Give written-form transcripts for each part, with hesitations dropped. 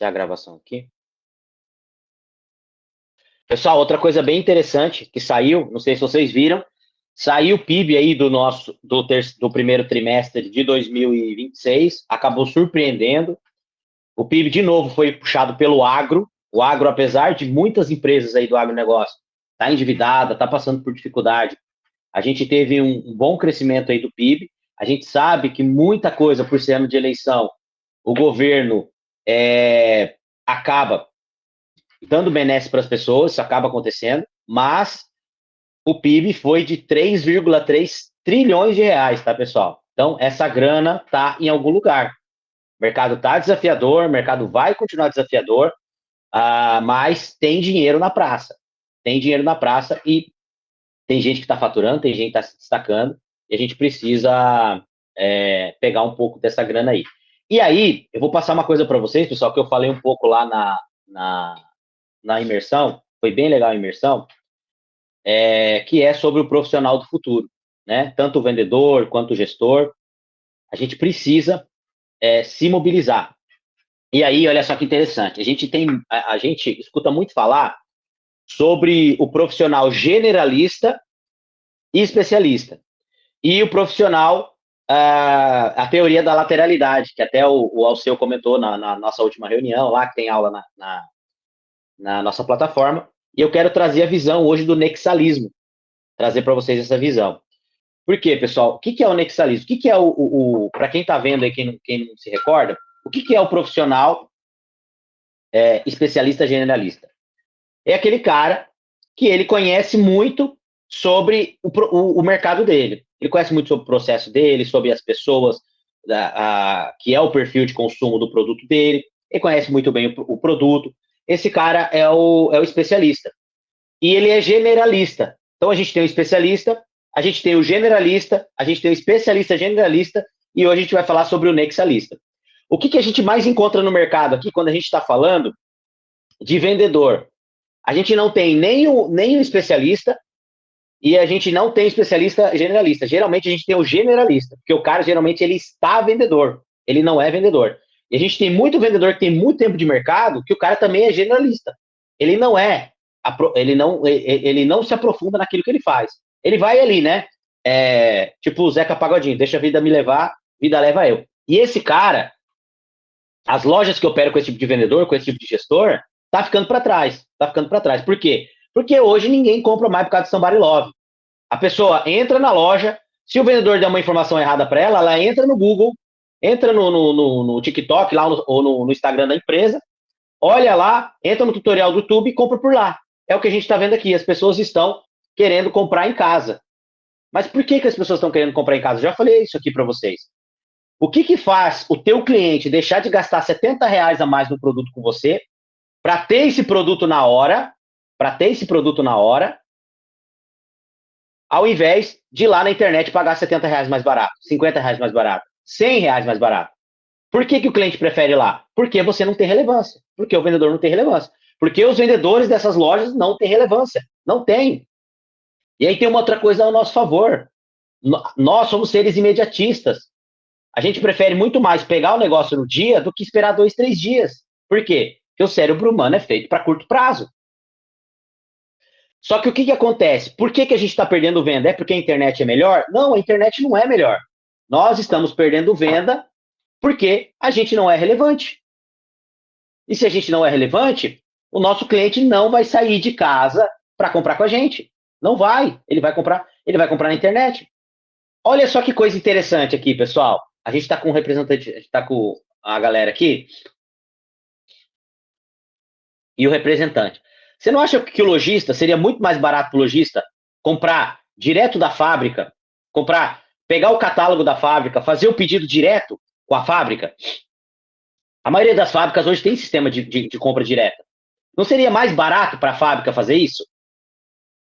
a gravação aqui. Pessoal, outra coisa bem interessante que saiu, não sei se vocês viram, saiu o PIB aí do primeiro trimestre de 2026, acabou surpreendendo. O PIB, de novo, foi puxado pelo agro. O agro, apesar de muitas empresas aí do agronegócio tá endividada, tá passando por dificuldade, a gente teve um bom crescimento aí do PIB. A gente sabe que muita coisa, por ser ano de eleição, o governo acaba dando benesse para as pessoas, isso acaba acontecendo, mas o PIB foi de 3,3 trilhões de reais, tá, pessoal? Então, essa grana tá em algum lugar. O mercado tá desafiador, o mercado vai continuar desafiador, mas tem dinheiro na praça. Tem dinheiro na praça e tem gente que está faturando, tem gente que está se destacando, e a gente precisa pegar um pouco dessa grana aí. E aí, eu vou passar uma coisa para vocês, pessoal, que eu falei um pouco lá na imersão, foi bem legal a imersão, que é sobre o profissional do futuro, né? Tanto o vendedor quanto o gestor, a gente precisa se mobilizar. E aí, olha só que interessante, a gente escuta muito falar sobre o profissional generalista e especialista. E o profissional, a teoria da lateralidade, que até o Alceu comentou na nossa última reunião, lá que tem aula na nossa plataforma, e eu quero trazer a visão hoje do nexalismo, trazer para vocês essa visão. Por quê, pessoal? O que é o nexalismo? O que é para quem está vendo aí, quem não se recorda, o que é o profissional especialista generalista? É aquele cara que ele conhece muito sobre o mercado dele. Ele conhece muito sobre o processo dele, sobre as pessoas, que é o perfil de consumo do produto dele. Ele conhece muito bem o produto. Esse cara é o especialista. E ele é generalista. Então a gente tem o especialista, a gente tem o generalista, a gente tem o especialista generalista, e hoje a gente vai falar sobre o nexalista. O que a gente mais encontra no mercado aqui quando a gente está falando de vendedor? A gente não tem nem o especialista e a gente não tem especialista generalista. Geralmente a gente tem o generalista, porque o cara geralmente ele está vendedor, ele não é vendedor. E a gente tem muito vendedor que tem muito tempo de mercado, que o cara também é generalista. Ele não ele não se aprofunda naquilo que ele faz. Ele vai ali, né? Tipo o Zeca Pagodinho, deixa a vida me levar, vida leva eu. E esse cara, as lojas que operam com esse tipo de vendedor, com esse tipo de gestor, tá ficando para trás. Tá ficando para trás. Por quê? Porque hoje ninguém compra mais por causa de Somebody Love. A pessoa entra na loja, se o vendedor der uma informação errada para ela entra no Google, entra no TikTok lá, ou no Instagram da empresa, olha lá, entra no tutorial do YouTube e compra por lá. É o que a gente está vendo aqui. As pessoas estão querendo comprar em casa. Mas por que as pessoas estão querendo comprar em casa? Eu já falei isso aqui para vocês. O que faz o teu cliente deixar de gastar R$ 70 a mais no produto com você para ter esse produto na hora, ao invés de ir lá na internet pagar R$ 70 mais barato, R$ 50 mais barato, R$ 100 mais barato? Por que o cliente prefere ir lá? Porque você não tem relevância. Porque o vendedor não tem relevância. Porque os vendedores dessas lojas não têm relevância. Não tem. E aí tem uma outra coisa ao nosso favor. Nós somos seres imediatistas. A gente prefere muito mais pegar o negócio no dia do que esperar 2, 3 dias. Por quê? Porque o cérebro humano é feito para curto prazo. Só que o que acontece? Por que a gente está perdendo venda? É porque a internet é melhor? Não, a internet não é melhor. Nós estamos perdendo venda porque a gente não é relevante. E se a gente não é relevante, o nosso cliente não vai sair de casa para comprar com a gente. Não vai. Ele vai comprar na internet. Olha só que coisa interessante aqui, pessoal. A gente está com um representante, a gente está com a galera aqui e o representante. Você não acha que o lojista seria muito mais barato para o lojista comprar direto da fábrica, pegar o catálogo da fábrica, fazer o pedido direto com a fábrica? A maioria das fábricas hoje tem sistema de compra direta. Não seria mais barato para a fábrica fazer isso?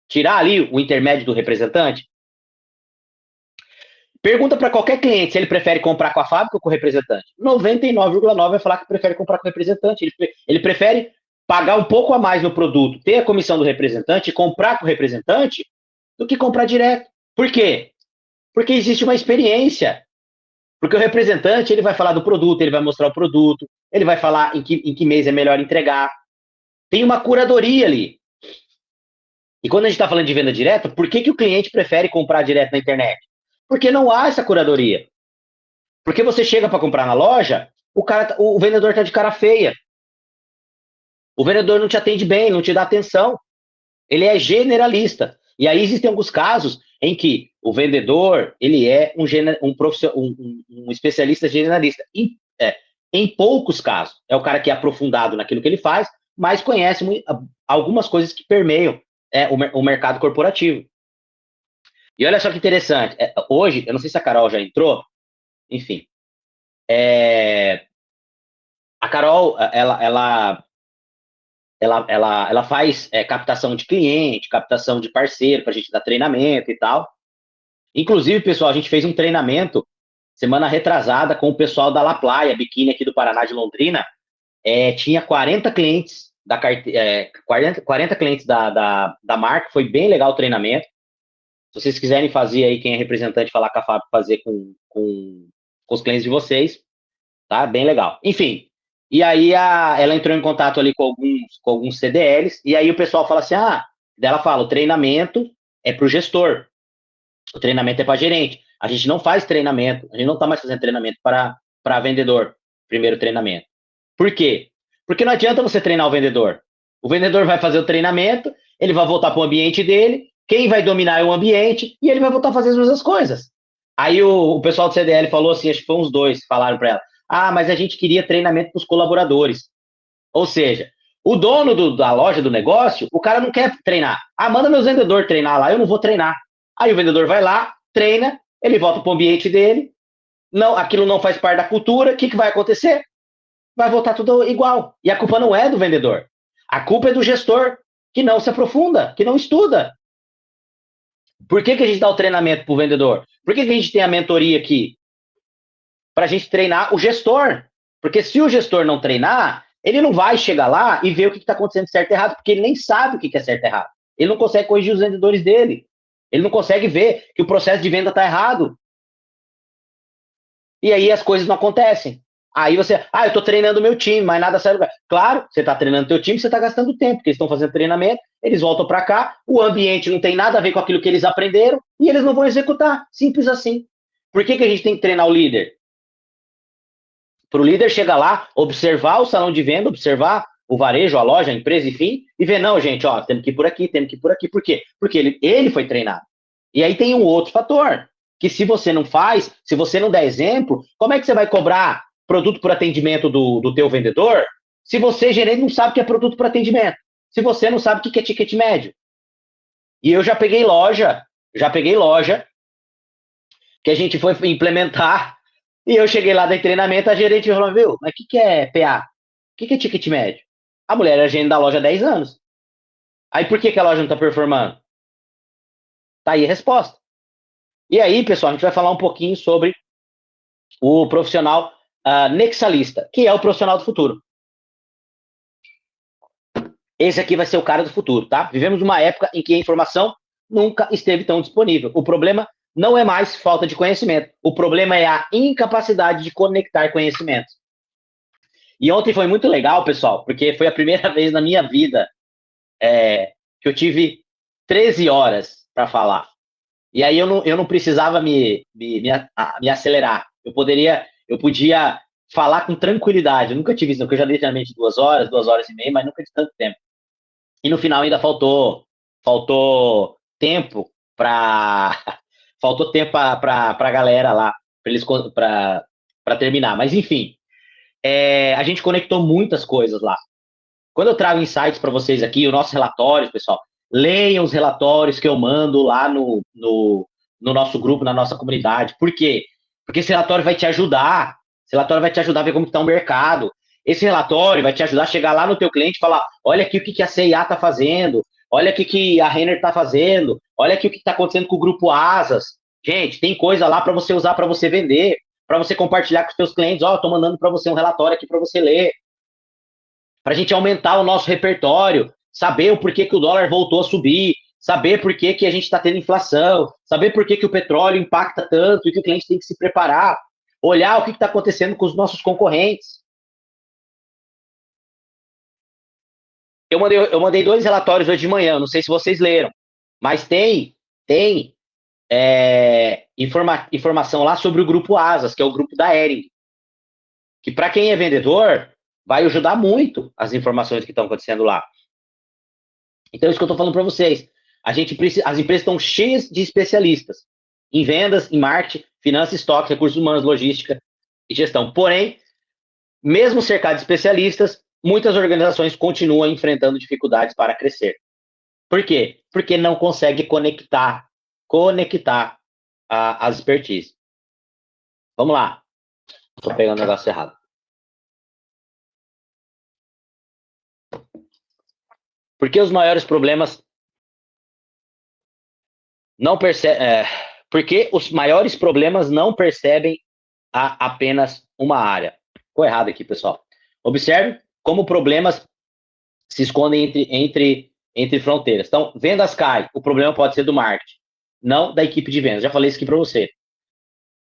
Tirar ali o intermédio do representante? Pergunta para qualquer cliente se ele prefere comprar com a fábrica ou com o representante. 99,9% vai falar que prefere comprar com o representante. Ele prefere pagar um pouco a mais no produto, ter a comissão do representante e comprar com o representante do que comprar direto. Por quê? Porque existe uma experiência. Porque o representante ele vai falar do produto, ele vai mostrar o produto, ele vai falar em que mês é melhor entregar. Tem uma curadoria ali. E quando a gente está falando de venda direta, por que o cliente prefere comprar direto na internet? Porque não há essa curadoria. Porque você chega para comprar na loja, o vendedor está de cara feia. O vendedor não te atende bem, não te dá atenção. Ele é generalista. E aí existem alguns casos em que o vendedor ele é um especialista generalista. Em poucos casos, é o cara que é aprofundado naquilo que ele faz, mas conhece algumas coisas que permeiam o mercado corporativo. E olha só que interessante. Hoje, eu não sei se a Carol já entrou, enfim. A Carol, ela faz captação de cliente, captação de parceiro, para a gente dar treinamento e tal. Inclusive, pessoal, a gente fez um treinamento semana retrasada com o pessoal da La Playa, biquíni aqui do Paraná, de Londrina. Tinha 40 clientes 40 clientes da marca, foi bem legal o treinamento. Se vocês quiserem fazer aí, quem é representante, falar com a Fábio, fazer com os clientes de vocês, tá? Bem legal. Enfim, e aí ela entrou em contato ali com alguns CDLs, e aí o pessoal fala assim, dela fala, o treinamento é para o gestor, o treinamento é para gerente. A gente não faz treinamento, a gente não está mais fazendo treinamento para vendedor, primeiro treinamento. Por quê? Porque não adianta você treinar o vendedor. O vendedor vai fazer o treinamento, ele vai voltar para o ambiente dele, quem vai dominar é o ambiente, e ele vai voltar a fazer as mesmas coisas. Aí o pessoal do CDL falou assim, acho que foi uns dois que falaram para ela, mas a gente queria treinamento para os colaboradores. Ou seja, o dono da loja, do negócio, o cara não quer treinar. Manda meus vendedores treinar lá, eu não vou treinar. Aí o vendedor vai lá, treina, ele volta para o ambiente dele, aquilo não faz parte da cultura, o que vai acontecer? Vai voltar tudo igual. E a culpa não é do vendedor. A culpa é do gestor, que não se aprofunda, que não estuda. Por que a gente dá o treinamento para o vendedor? Por que a gente tem a mentoria aqui? Para a gente treinar o gestor. Porque se o gestor não treinar, ele não vai chegar lá e ver o que está acontecendo certo e errado, porque ele nem sabe o que é certo e errado. Ele não consegue corrigir os vendedores dele. Ele não consegue ver que o processo de venda está errado. E aí as coisas não acontecem. Aí você, eu estou treinando meu time, mas nada sai do lugar. Claro, você está treinando teu time, você está gastando tempo, porque eles estão fazendo treinamento, eles voltam para cá, o ambiente não tem nada a ver com aquilo que eles aprenderam e eles não vão executar. Simples assim. Por que a gente tem que treinar o líder? Para o líder chegar lá, observar o salão de venda, observar o varejo, a loja, a empresa, enfim, e ver, não, gente, temos que ir por aqui, temos que ir por aqui. Por quê? Porque ele foi treinado. E aí tem um outro fator, que se você não faz, se você não der exemplo, como é que você vai cobrar produto por atendimento do teu vendedor, se você, gerente, não sabe o que é produto por atendimento? Se você não sabe o que é ticket médio? E eu já peguei loja que a gente foi implementar, e eu cheguei lá em treinamento, a gerente falou, viu, mas o que é PA? O que é ticket médio? A mulher era gerente da loja há 10 anos. Aí por que a loja não está performando? Tá aí a resposta. E aí, pessoal, a gente vai falar um pouquinho sobre o profissional nexalista, que é o profissional do futuro. Esse aqui vai ser o cara do futuro, tá? Vivemos uma época em que a informação nunca esteve tão disponível. O problema não é mais falta de conhecimento. O problema é a incapacidade de conectar conhecimentos. E ontem foi muito legal, pessoal, porque foi a primeira vez na minha vida que eu tive 13 horas para falar. E aí eu não precisava me acelerar. Eu podia falar com tranquilidade. Eu nunca tive isso, porque eu já dei geralmente 2 horas e meia, mas nunca de tanto tempo. E no final ainda faltou tempo para faltou tempo para a galera lá, para terminar. Mas enfim, a gente conectou muitas coisas lá. Quando eu trago insights para vocês aqui, o nosso relatório, pessoal, leiam os relatórios que eu mando lá no nosso grupo, na nossa comunidade. Por quê? Porque esse relatório vai te ajudar. Esse relatório vai te ajudar a ver como está o mercado. Esse relatório vai te ajudar a chegar lá no teu cliente e falar, olha aqui o que a CIA está fazendo, olha aqui o que a Renner está fazendo, olha aqui o que está acontecendo com o grupo Asas. Gente, tem coisa lá para você usar, para você vender, para você compartilhar com os seus clientes. Estou mandando para você um relatório aqui para você ler. Para a gente aumentar o nosso repertório, saber o porquê que o dólar voltou a subir, saber por que a gente está tendo inflação, saber por que o petróleo impacta tanto e que o cliente tem que se preparar, olhar o que está acontecendo com os nossos concorrentes. Eu mandei 2 relatórios hoje de manhã, não sei se vocês leram, mas tem informação lá sobre o grupo Asas, que é o grupo da Ering, que para quem é vendedor vai ajudar muito as informações que estão acontecendo lá. Então, isso que eu estou falando para vocês. As empresas estão cheias de especialistas em vendas, em marketing, finanças, estoque, recursos humanos, logística e gestão. Porém, mesmo cercado de especialistas, muitas organizações continuam enfrentando dificuldades para crescer. Por quê? Porque não consegue conectar as expertise. Vamos lá. Estou pegando o negócio errado. Porque os maiores problemas não percebem. Porque os maiores problemas não percebem apenas uma área. Ficou errado aqui, pessoal. Observe como problemas se escondem entre fronteiras. Então, vendas cai, o problema pode ser do marketing, não da equipe de vendas. Já falei isso aqui para você.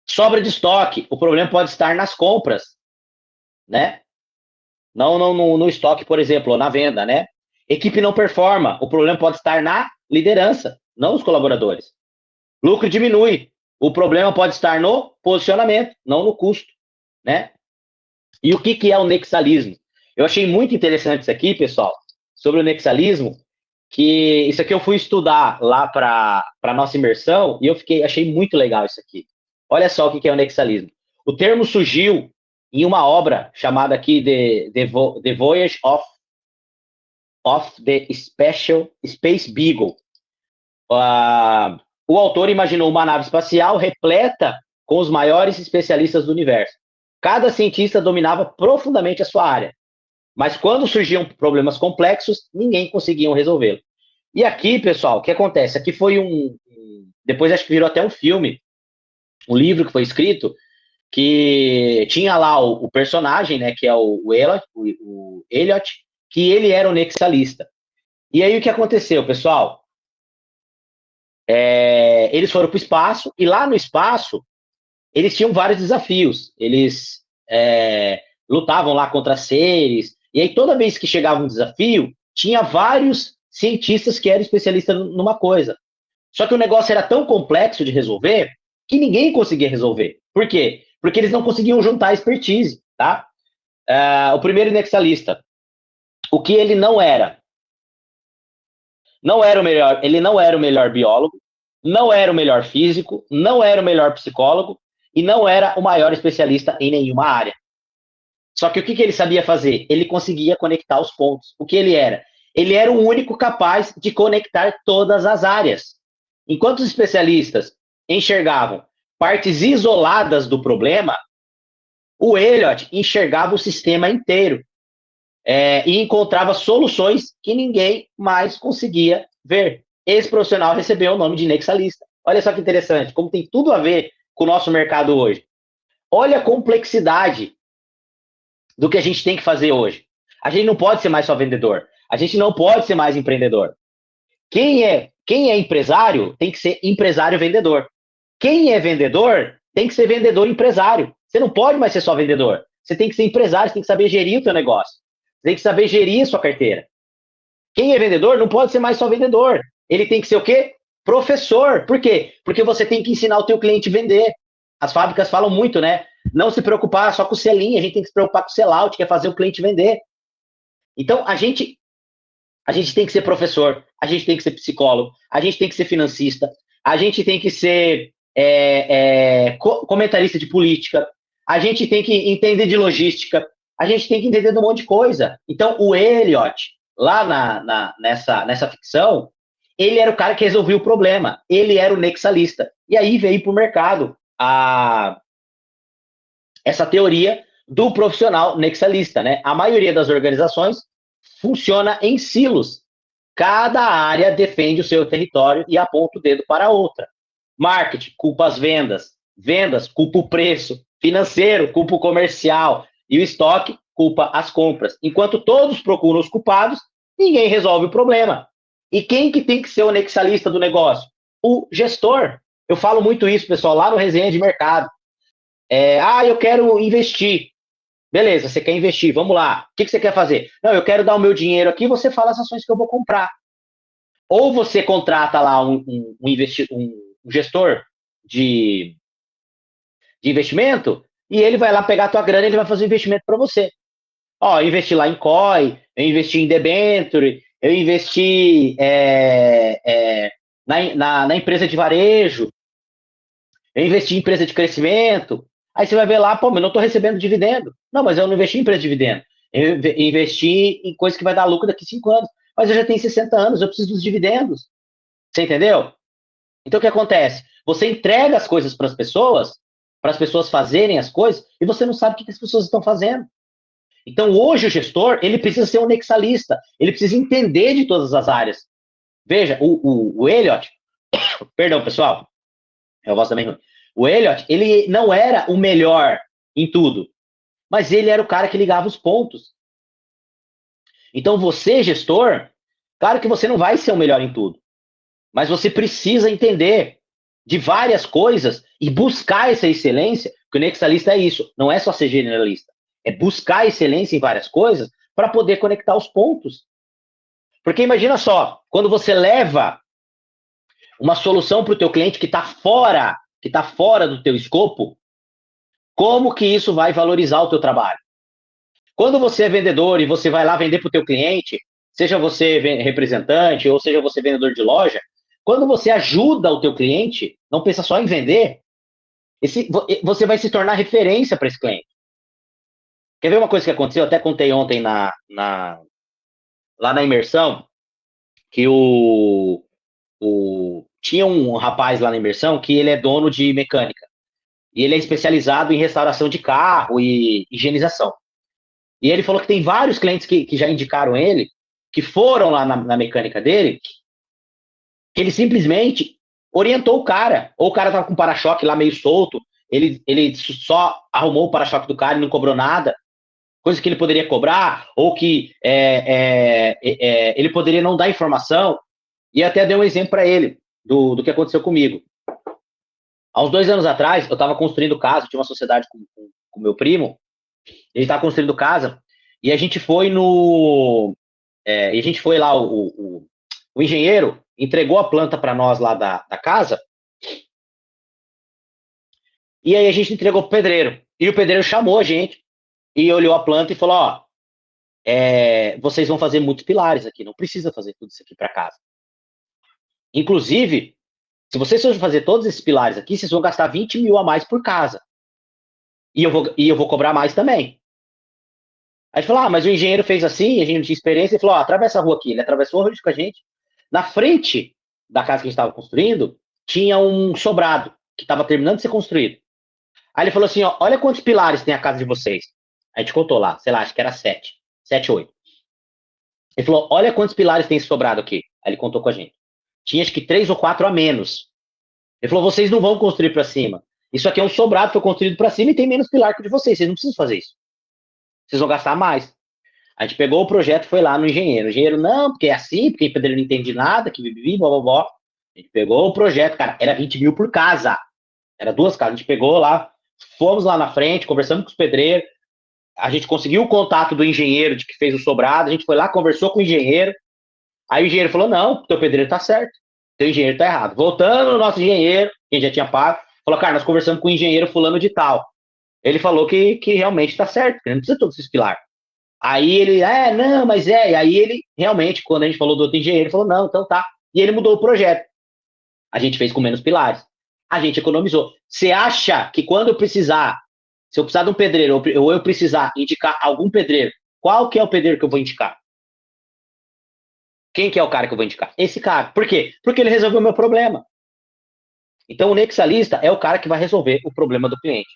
Sobra de estoque, o problema pode estar nas compras, né? Não no estoque, por exemplo, ou na venda, né? Equipe não performa, o problema pode estar na liderança, não nos colaboradores. Lucro diminui, o problema pode estar no posicionamento, não no custo, né? E o que é o nexalismo? Eu achei muito interessante isso aqui, pessoal, sobre o nexalismo, que isso aqui eu fui estudar lá para a nossa imersão e achei muito legal isso aqui. Olha só o que é o nexalismo. O termo surgiu em uma obra chamada aqui The Voyage of the Space Beagle. O autor imaginou uma nave espacial repleta com os maiores especialistas do universo. Cada cientista dominava profundamente a sua área, mas quando surgiam problemas complexos, ninguém conseguia resolvê-lo. E aqui, pessoal, o que acontece? Aqui foi depois acho que virou até um filme, um livro que foi escrito, que tinha lá o personagem, né, que é o Elliot, que ele era o nexalista. E aí o que aconteceu, pessoal? Eles foram para o espaço, e lá no espaço, eles tinham vários desafios. Eles lutavam lá contra seres, e aí toda vez que chegava um desafio, tinha vários cientistas que eram especialistas numa coisa. Só que o negócio era tão complexo de resolver que ninguém conseguia resolver. Por quê? Porque eles não conseguiam juntar a expertise, tá? O primeiro nexalista, o que ele não era? Ele não era o melhor biólogo, não era o melhor físico, não era o melhor psicólogo e não era o maior especialista em nenhuma área. Só que o que ele sabia fazer? Ele conseguia conectar os pontos. O que ele era? Ele era o único capaz de conectar todas as áreas. Enquanto os especialistas enxergavam partes isoladas do problema, o Elliot enxergava o sistema inteiro e encontrava soluções que ninguém mais conseguia ver. Esse profissional recebeu o nome de nexalista. Olha só que interessante, como tem tudo a ver com o nosso mercado hoje. Olha a complexidade do que a gente tem que fazer hoje. A gente não pode ser mais só vendedor. A gente não pode ser mais empreendedor. Quem é empresário tem que ser empresário vendedor. Quem é vendedor tem que ser vendedor empresário. Você não pode mais ser só vendedor. Você tem que ser empresário, você tem que saber gerir o teu negócio. Você tem que saber gerir a sua carteira. Quem é vendedor não pode ser mais só vendedor. Ele tem que ser o quê? Professor. Por quê? Porque você tem que ensinar o teu cliente a vender. As fábricas falam muito, né? Não se preocupar só com o selinho, a gente tem que se preocupar com o sellout, que é fazer o cliente vender. Então, a gente tem que ser professor, a gente tem que ser psicólogo, a gente tem que ser financista, a gente tem que ser comentarista de política, a gente tem que entender de logística, a gente tem que entender de um monte de coisa. Então, o Elliot, lá nessa ficção, ele era o cara que resolvia o problema, ele era o nexalista. E aí veio para o mercado essa teoria do profissional nexalista, né? A maioria das organizações funciona em silos. Cada área defende o seu território e aponta o dedo para a outra. Marketing culpa as vendas, vendas culpa o preço, financeiro culpa o comercial e o estoque culpa as compras. Enquanto todos procuram os culpados, ninguém resolve o problema. E quem que tem que ser o nexalista do negócio? O gestor. Eu falo muito isso, pessoal, lá no Resenha de Mercado. Eu quero investir. Beleza, você quer investir, vamos lá. O que você quer fazer? Não, eu quero dar o meu dinheiro aqui, você fala as ações que eu vou comprar. Ou você contrata lá um gestor de, de investimento e ele vai lá pegar a tua grana e ele vai fazer o investimento para você. Ó, eu investi lá em COI, eu investi em debenture, eu investi na empresa de varejo, eu investi em empresa de crescimento. Aí você vai ver lá, pô, mas eu não estou recebendo dividendo. Não, mas eu não investi em empresa de dividendo. Eu investi em coisa que vai dar lucro daqui 5 anos. Mas eu já tenho 60 anos, eu preciso dos dividendos. Você entendeu? Então o que acontece? Você entrega as coisas para as pessoas fazerem as coisas, e você não sabe o que as pessoas estão fazendo. Então hoje o gestor, ele precisa ser um nexalista, ele precisa entender de todas as áreas. Veja, o Elliot, perdão pessoal, é a voz também ruim. O Elliot, ele não era o melhor em tudo, mas ele era o cara que ligava os pontos. Então você, gestor, claro que você não vai ser o melhor em tudo, mas você precisa entender de várias coisas e buscar essa excelência, porque o nexalista é isso, não é só ser generalista, é buscar excelência em várias coisas para poder conectar os pontos. Porque imagina só, quando você leva uma solução para o teu cliente que está fora do teu escopo, como que isso vai valorizar o teu trabalho? Quando você é vendedor e você vai lá vender para o teu cliente, seja você representante ou seja você vendedor de loja, quando você ajuda o teu cliente, não pensa só em vender, você vai se tornar referência para esse cliente. Quer ver uma coisa que aconteceu? Eu até contei ontem lá na imersão, que tinha um rapaz lá na imersão que ele é dono de mecânica. E ele é especializado em restauração de carro e higienização. E ele falou que tem vários clientes que já indicaram ele, que foram lá na mecânica dele, que ele simplesmente orientou o cara. Ou o cara tava com o para-choque lá meio solto, ele só arrumou o para-choque do cara e não cobrou nada, coisa que ele poderia cobrar, ou que ele poderia não dar informação. E até dei um exemplo para ele do que aconteceu comigo. Há uns 2 anos atrás, eu estava construindo casa, tinha uma sociedade com meu primo, ele estava construindo casa, e a gente foi e a gente foi lá, o engenheiro entregou a planta para nós lá da casa, e aí a gente entregou pro pedreiro. E o pedreiro chamou a gente, e olhou a planta e falou, ó, vocês vão fazer muitos pilares aqui, não precisa fazer tudo isso aqui para casa. Inclusive, se vocês forem fazer todos esses pilares aqui, vocês vão gastar 20 mil a mais por casa. E eu vou cobrar mais também. Aí ele falou, mas o engenheiro fez assim, a gente não tinha experiência, ele falou, atravessa a rua aqui. Ele atravessou a rua com a gente. Na frente da casa que a gente estava construindo, tinha um sobrado, que estava terminando de ser construído. Aí ele falou assim, ó, olha quantos pilares tem a casa de vocês. A gente contou lá, sei lá, acho que era 7. 7, 8. Ele falou, olha quantos pilares tem esse sobrado aqui. Aí ele contou com a gente. Tinha acho que 3 ou 4 a menos. Ele falou, vocês não vão construir para cima. Isso aqui é um sobrado que foi construído para cima e tem menos pilar que o de vocês. Vocês não precisam fazer isso. Vocês vão gastar mais. A gente pegou o projeto e foi lá no engenheiro. O engenheiro, não, porque é assim, porque o pedreiro não entende nada, que vive, blá, blá, blá. A gente pegou o projeto, cara, era 20 mil por casa. Era 2 casas. A gente pegou lá, fomos lá na frente, conversamos com os pedreiros, a gente conseguiu o contato do engenheiro de que fez o sobrado, a gente foi lá, conversou com o engenheiro, aí o engenheiro falou, não, teu pedreiro tá certo, teu engenheiro tá errado. Voltando no nosso engenheiro, que já tinha pago, falou, cara, nós conversamos com o engenheiro fulano de tal. Ele falou que realmente tá certo, que não precisa todos esses pilares. Aí ele, não, mas E aí ele, realmente, quando a gente falou do outro engenheiro, ele falou, não, então tá. E ele mudou o projeto. A gente fez com menos pilares. A gente economizou. Você acha que quando eu precisar, se eu precisar de um pedreiro, ou eu precisar indicar algum pedreiro, qual que é o pedreiro que eu vou indicar? Quem que é o cara que eu vou indicar? Esse cara. Por quê? Porque ele resolveu o meu problema. Então o nexalista é o cara que vai resolver o problema do cliente.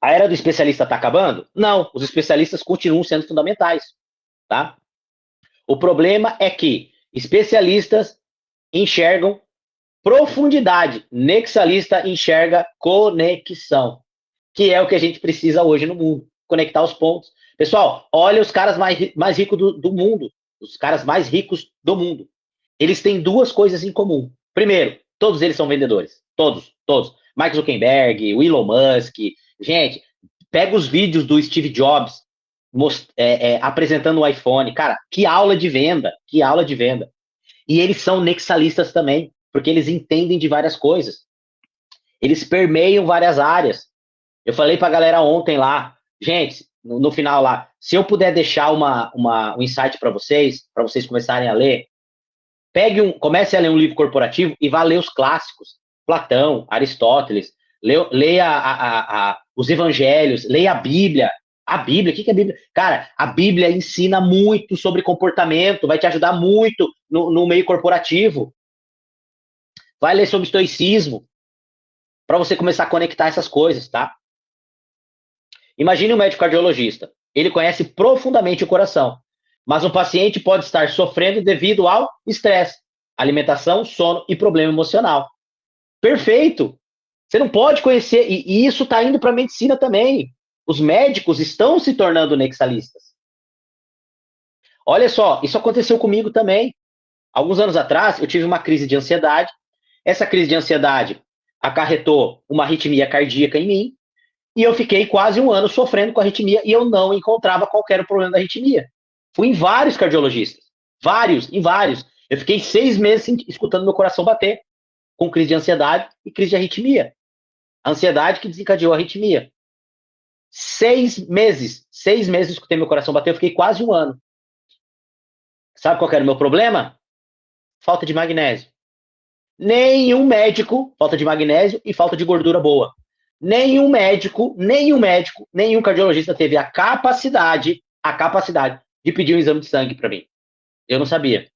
A era do especialista está acabando? Não, os especialistas continuam sendo fundamentais, tá? O problema é que especialistas enxergam profundidade, nexalista enxerga conexão, que é o que a gente precisa hoje no mundo, conectar os pontos. Pessoal, olha os caras mais ricos do mundo, os caras mais ricos do mundo. Eles têm 2 coisas em comum. Primeiro, todos eles são vendedores, todos. Mark Zuckerberg, o Elon Musk, Gente, pega os vídeos do Steve Jobs apresentando o iPhone. Cara, que aula de venda, que aula de venda. E eles são nexalistas também, porque eles entendem de várias coisas. Eles permeiam várias áreas. Eu falei pra galera ontem lá, gente, no final lá, se eu puder deixar um insight para vocês começarem a ler, comece a ler um livro corporativo e vá ler os clássicos. Platão, Aristóteles, leia os evangelhos, leia a Bíblia. A Bíblia, o que é a Bíblia? Cara, a Bíblia ensina muito sobre comportamento, vai te ajudar muito no meio corporativo. Vai ler sobre estoicismo, para você começar a conectar essas coisas, tá? Imagine um médico cardiologista. Ele conhece profundamente o coração, mas um paciente pode estar sofrendo devido ao estresse, alimentação, sono e problema emocional. Perfeito! Você não pode conhecer, e isso está indo para a medicina também. Os médicos estão se tornando nexalistas. Olha só, isso aconteceu comigo também. Alguns anos atrás, eu tive uma crise de ansiedade. Essa crise de ansiedade acarretou uma arritmia cardíaca em mim, e eu fiquei quase um ano sofrendo com arritmia e eu não encontrava qual era o problema da arritmia. Fui em vários cardiologistas, em vários. Eu fiquei 6 meses escutando meu coração bater, com crise de ansiedade e crise de arritmia. A ansiedade que desencadeou a arritmia. 6 meses escutei meu coração bater, eu fiquei quase um ano. Sabe qual era o meu problema? Falta de magnésio. Nenhum médico, falta de magnésio e falta de gordura boa. Nenhum médico, nenhum cardiologista teve a capacidade de pedir um exame de sangue para mim. Eu não sabia.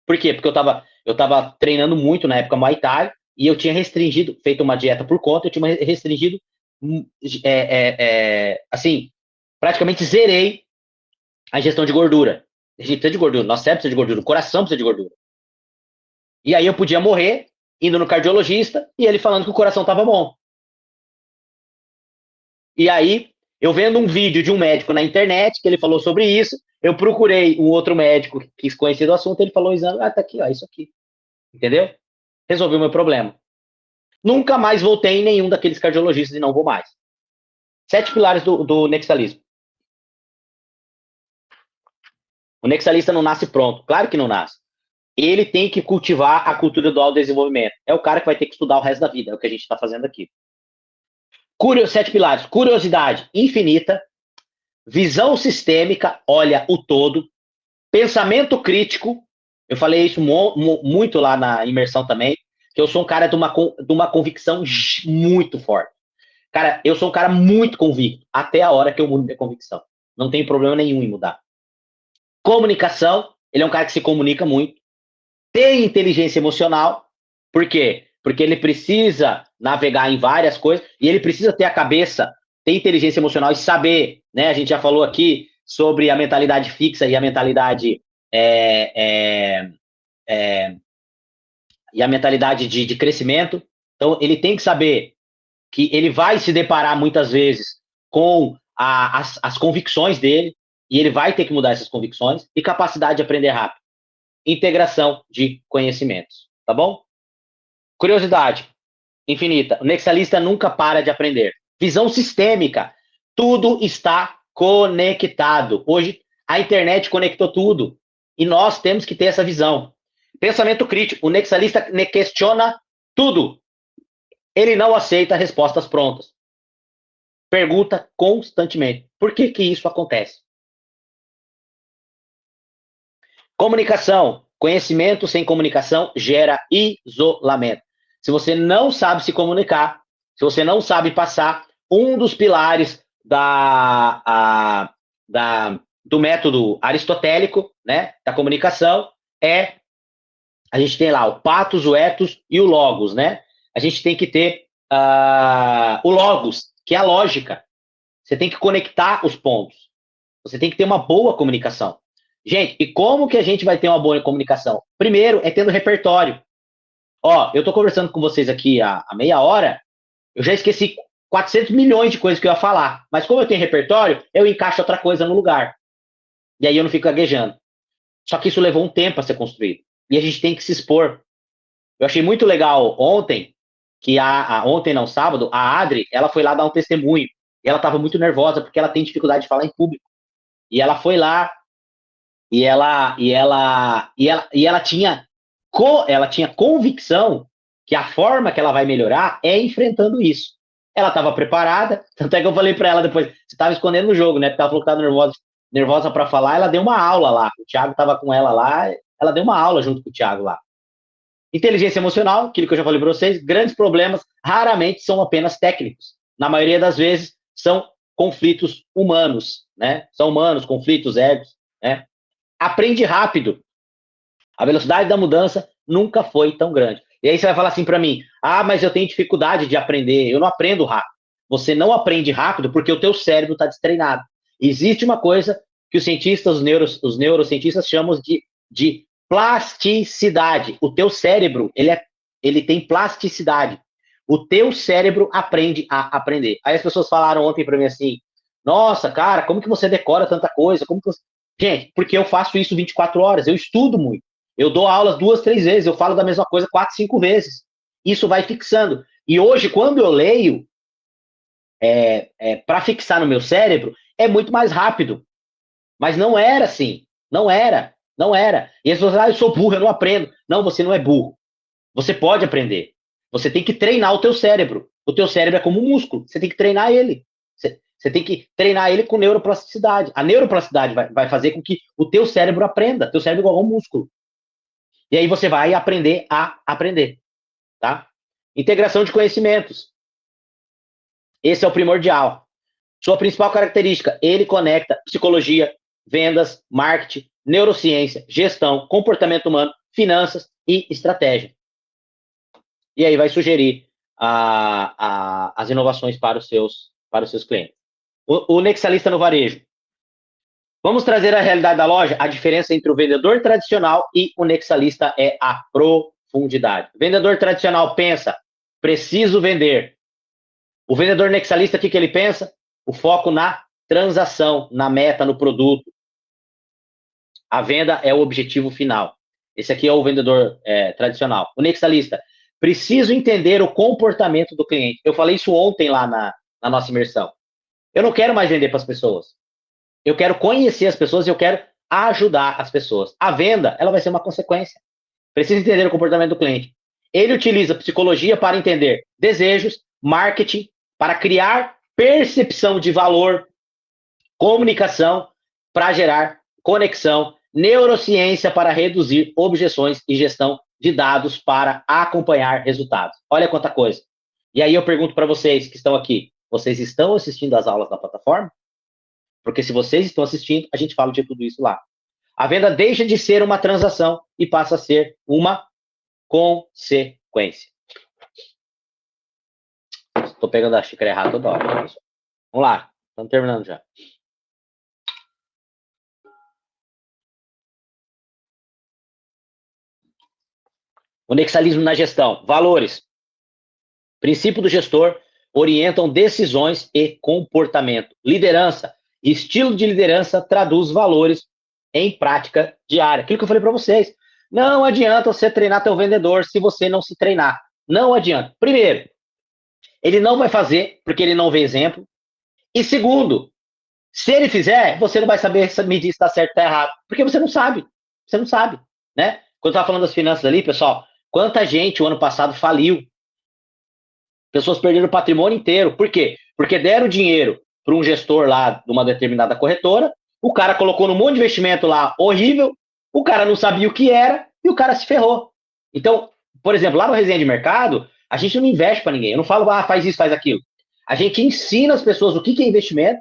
Por quê? Porque eu tava treinando muito na época Muay Thai e eu tinha restringido, feito uma dieta por conta, eu tinha restringido, assim, praticamente zerei a ingestão de gordura. A gente precisa de gordura, nosso cérebro precisa de gordura, o coração precisa de gordura. E aí eu podia morrer indo no cardiologista e ele falando que o coração estava bom. E aí, eu vendo um vídeo de um médico na internet que ele falou sobre isso, eu procurei um outro médico que quis conhecer do assunto, ele falou o exame, tá aqui, ó, isso aqui. Entendeu? Resolveu o meu problema. Nunca mais voltei em nenhum daqueles cardiologistas e não vou mais. 7 pilares do nexalismo. O nexalista não nasce pronto. Claro que não nasce. Ele tem que cultivar a cultura do autodesenvolvimento. É o cara que vai ter que estudar o resto da vida. É o que a gente está fazendo aqui. 7 pilares. Curiosidade infinita. Visão sistêmica, olha o todo. Pensamento crítico. Eu falei isso muito lá na imersão também. Que eu sou um cara de uma convicção muito forte. Cara, eu sou um cara muito convicto. Até a hora que eu mudo minha convicção. Não tem problema nenhum em mudar. Comunicação. Ele é um cara que se comunica muito. Tem inteligência emocional. Por quê? Porque ele precisa navegar em várias coisas e ele precisa ter a cabeça, ter inteligência emocional e saber, né? A gente já falou aqui sobre a mentalidade fixa e a mentalidade e a mentalidade de crescimento. Então, ele tem que saber que ele vai se deparar muitas vezes com as convicções dele e ele vai ter que mudar essas convicções e capacidade de aprender rápido. Integração de conhecimentos, tá bom? Curiosidade infinita. O nexalista nunca para de aprender. Visão sistêmica. Tudo está conectado. Hoje, a internet conectou tudo. E nós temos que ter essa visão. Pensamento crítico. O nexalista questiona tudo. Ele não aceita respostas prontas. Pergunta constantemente. Por que que isso acontece? Comunicação. Conhecimento sem comunicação gera isolamento. Se você não sabe se comunicar, se você não sabe passar, um dos pilares do método aristotélico, né, da comunicação, a gente tem lá o patos, o ethos e o logos, né? A gente tem que ter o logos, que é a lógica. Você tem que conectar os pontos. Você tem que ter uma boa comunicação. Gente, e como que a gente vai ter uma boa comunicação? Primeiro, é tendo repertório. Ó, eu tô conversando com vocês aqui há meia hora, eu já esqueci 400 milhões de coisas que eu ia falar. Mas como eu tenho repertório, eu encaixo outra coisa no lugar. E aí eu não fico gaguejando. Só que isso levou um tempo a ser construído. E a gente tem que se expor. Eu achei muito legal ontem, sábado, a Adri, ela foi lá dar um testemunho. E ela estava muito nervosa porque ela tem dificuldade de falar em público. E ela foi lá ela tinha convicção que a forma que ela vai melhorar é enfrentando isso. Ela estava preparada, tanto é que eu falei para ela depois, você estava escondendo no jogo, né? Porque ela falou que estava nervosa para falar, ela deu uma aula lá. O Thiago estava com ela lá, ela deu uma aula junto com o Thiago lá. Inteligência emocional, aquilo que eu já falei para vocês, grandes problemas raramente são apenas técnicos. Na maioria das vezes são conflitos humanos, né? São humanos, conflitos, egos, né? Aprende rápido. A velocidade da mudança nunca foi tão grande. E aí você vai falar assim para mim: ah, mas eu tenho dificuldade de aprender, eu não aprendo rápido. Você não aprende rápido porque o teu cérebro está destreinado. Existe uma coisa que os cientistas, os neurocientistas chamam de plasticidade. O teu cérebro, ele tem plasticidade. O teu cérebro aprende a aprender. Aí as pessoas falaram ontem para mim assim: nossa, cara, como que você decora tanta coisa? Como que você... Gente, porque eu faço isso 24 horas, eu estudo muito. Eu dou aulas 2, 3 vezes, eu falo da mesma coisa 4, 5 vezes. Isso vai fixando. E hoje, quando eu leio, para fixar no meu cérebro, é muito mais rápido. Mas não era assim. Não era. Não era. E as pessoas falam, eu sou burro, eu não aprendo. Não, você não é burro. Você pode aprender. Você tem que treinar o teu cérebro. O teu cérebro é como um músculo. Você tem que treinar ele. Você tem que treinar ele com neuroplasticidade. A neuroplasticidade vai fazer com que o teu cérebro aprenda. Teu cérebro é igual a um músculo. E aí você vai aprender a aprender, tá? Integração de conhecimentos. Esse é o primordial. Sua principal característica, ele conecta psicologia, vendas, marketing, neurociência, gestão, comportamento humano, finanças e estratégia. E aí vai sugerir as inovações para os seus clientes. O Nexalista no varejo. Vamos trazer a realidade da loja. A diferença entre o vendedor tradicional e o Nexalista é a profundidade. O vendedor tradicional pensa, preciso vender. O vendedor Nexalista, o que ele pensa? O foco na transação, na meta, no produto. A venda é o objetivo final. Esse aqui é o vendedor tradicional. O Nexalista, preciso entender o comportamento do cliente. Eu falei isso ontem lá na nossa imersão. Eu não quero mais vender para as pessoas. Eu quero conhecer as pessoas e eu quero ajudar as pessoas. A venda, ela vai ser uma consequência. Precisa entender o comportamento do cliente. Ele utiliza psicologia para entender desejos, marketing, para criar percepção de valor, comunicação, para gerar conexão, neurociência para reduzir objeções e gestão de dados para acompanhar resultados. Olha quanta coisa. E aí eu pergunto para vocês que estão aqui, vocês estão assistindo às aulas da plataforma? Porque se vocês estão assistindo, a gente fala de tudo isso lá. A venda deixa de ser uma transação e passa a ser uma consequência. Estou pegando a xícara errada toda hora. Vamos lá, estamos terminando já. O nexalismo na gestão. Valores. Princípio do gestor orientam decisões e comportamento. Liderança. Estilo de liderança traduz valores em prática diária. Aquilo que eu falei para vocês. Não adianta você treinar teu vendedor se você não se treinar. Não adianta. Primeiro, ele não vai fazer porque ele não vê exemplo. E segundo, se ele fizer, você não vai saber medir se está certo ou está errado. Porque você não sabe. Você não sabe. Né? Quando eu estava falando das finanças ali, pessoal, quanta gente o ano passado faliu. Pessoas perderam o patrimônio inteiro. Por quê? Porque deram dinheiro para um gestor lá de uma determinada corretora, o cara colocou num monte de investimento lá horrível, o cara não sabia o que era e o cara se ferrou. Então, por exemplo, lá no Resenha de Mercado, a gente não investe para ninguém. Eu não falo, faz isso, faz aquilo. A gente ensina as pessoas o que é investimento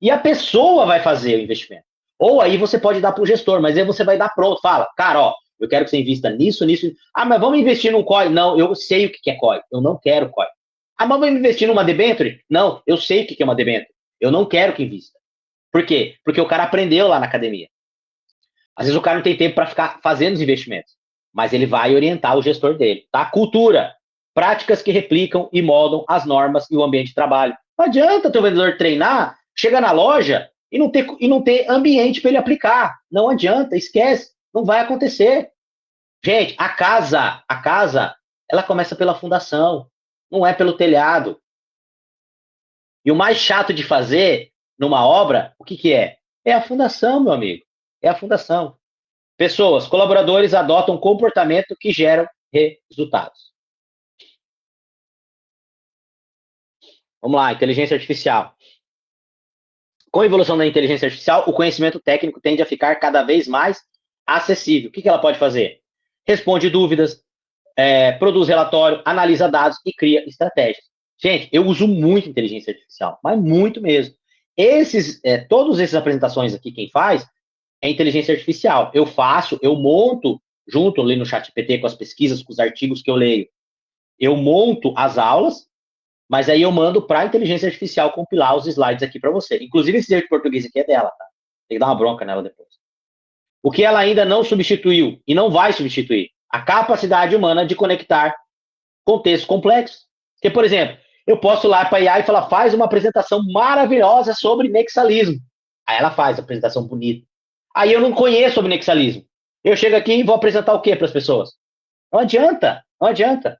e a pessoa vai fazer o investimento. Ou aí você pode dar para o gestor, mas aí você vai dar pronto. Fala, cara, ó, eu quero que você invista nisso, nisso. Ah, mas vamos investir num COI? Não, eu sei o que é COI. Eu não quero COI. Ah, mas vamos investir numa debenture? Não, eu sei o que é uma debenture. Eu não quero que invista. Por quê? Porque o cara aprendeu lá na academia. Às vezes o cara não tem tempo para ficar fazendo os investimentos, mas ele vai orientar o gestor dele. Tá? Cultura. Práticas que replicam e moldam as normas e o ambiente de trabalho. Não adianta teu vendedor treinar, chegar na loja e não ter ambiente para ele aplicar. Não adianta, esquece. Não vai acontecer. Gente, a casa, ela começa pela fundação, não é pelo telhado. E o mais chato de fazer numa obra, o que é? É a fundação, meu amigo. É a fundação. Pessoas, colaboradores adotam comportamento que geram resultados. Vamos lá, inteligência artificial. Com a evolução da inteligência artificial, o conhecimento técnico tende a ficar cada vez mais acessível. O que ela pode fazer? Responde dúvidas, produz relatório, analisa dados e cria estratégias. Gente, eu uso muito inteligência artificial, mas muito mesmo. Todas essas apresentações aqui, quem faz é inteligência artificial. Eu monto, junto ali no ChatGPT, com as pesquisas, com os artigos que eu leio, eu monto as aulas, mas aí eu mando para a inteligência artificial compilar os slides aqui para você. Inclusive, esse erro de português aqui é dela, tá? Tem que dar uma bronca nela depois. O que ela ainda não substituiu e não vai substituir? A capacidade humana de conectar contextos complexos. Porque, por exemplo, eu posso ir lá para a IA e falar, faz uma apresentação maravilhosa sobre nexalismo. Aí ela faz a apresentação bonita. Aí eu não conheço sobre nexalismo. Eu chego aqui e vou apresentar o quê para as pessoas? Não adianta, não adianta.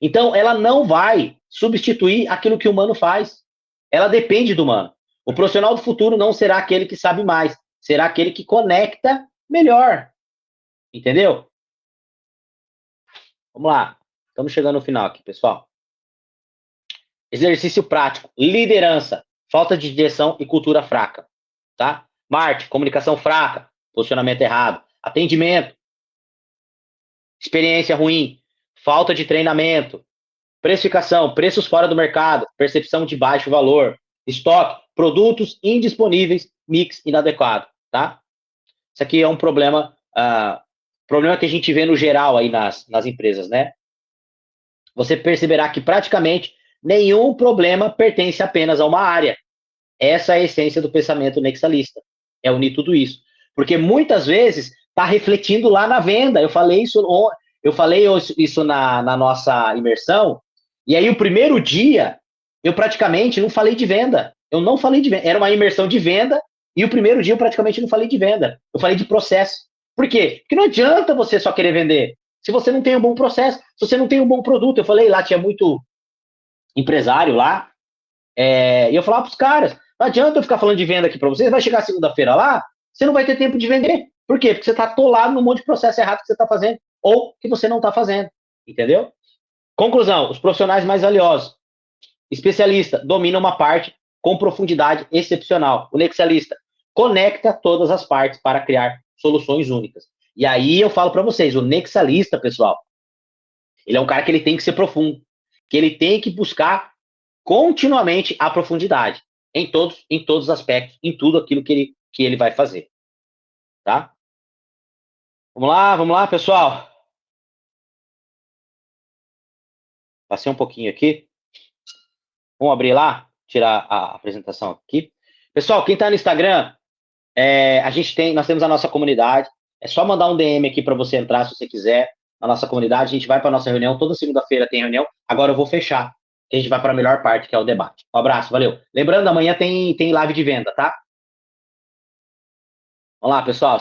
Então, ela não vai substituir aquilo que o humano faz. Ela depende do humano. O profissional do futuro não será aquele que sabe mais, será aquele que conecta melhor. Entendeu? Vamos lá. Estamos chegando no final aqui, pessoal. Exercício prático. Liderança. Falta de direção e cultura fraca. Tá? Marketing, comunicação fraca. Posicionamento errado. Atendimento. Experiência ruim. Falta de treinamento. Precificação, preços fora do mercado, percepção de baixo valor, estoque, produtos indisponíveis, mix inadequado, tá? Isso aqui é um problema que a gente vê no geral aí nas empresas, né? Você perceberá que praticamente nenhum problema pertence apenas a uma área. Essa é a essência do pensamento nexalista, é unir tudo isso. Porque muitas vezes está refletindo lá na venda. Eu falei isso na nossa imersão. E aí, o primeiro dia, eu praticamente não falei de venda. Eu não falei de venda. Era uma imersão de venda, e o primeiro dia eu praticamente não falei de venda. Eu falei de processo. Por quê? Porque não adianta você só querer vender se você não tem um bom processo, se você não tem um bom produto. Eu falei lá, tinha muito empresário lá, e eu falava para os caras, não adianta eu ficar falando de venda aqui para vocês, vai chegar segunda-feira lá, você não vai ter tempo de vender. Por quê? Porque você está atolado num monte de processo errado que você está fazendo, ou que você não está fazendo. Entendeu? Conclusão, os profissionais mais valiosos. Especialista, domina uma parte com profundidade excepcional. O nexalista conecta todas as partes para criar soluções únicas. E aí eu falo para vocês, o nexalista, pessoal, ele é um cara que ele tem que ser profundo, que ele tem que buscar continuamente a profundidade em todos os aspectos, em tudo aquilo que ele vai fazer. Tá? Vamos lá, pessoal. Passei um pouquinho aqui. Vamos abrir lá, tirar a apresentação aqui. Pessoal, quem está no Instagram, nós temos a nossa comunidade. É só mandar um DM aqui para você entrar, se você quiser, na nossa comunidade. A gente vai para a nossa reunião. Toda segunda-feira tem reunião. Agora eu vou fechar. A gente vai para a melhor parte, que é o debate. Um abraço, valeu. Lembrando, amanhã tem live de venda, tá? Vamos lá, pessoal.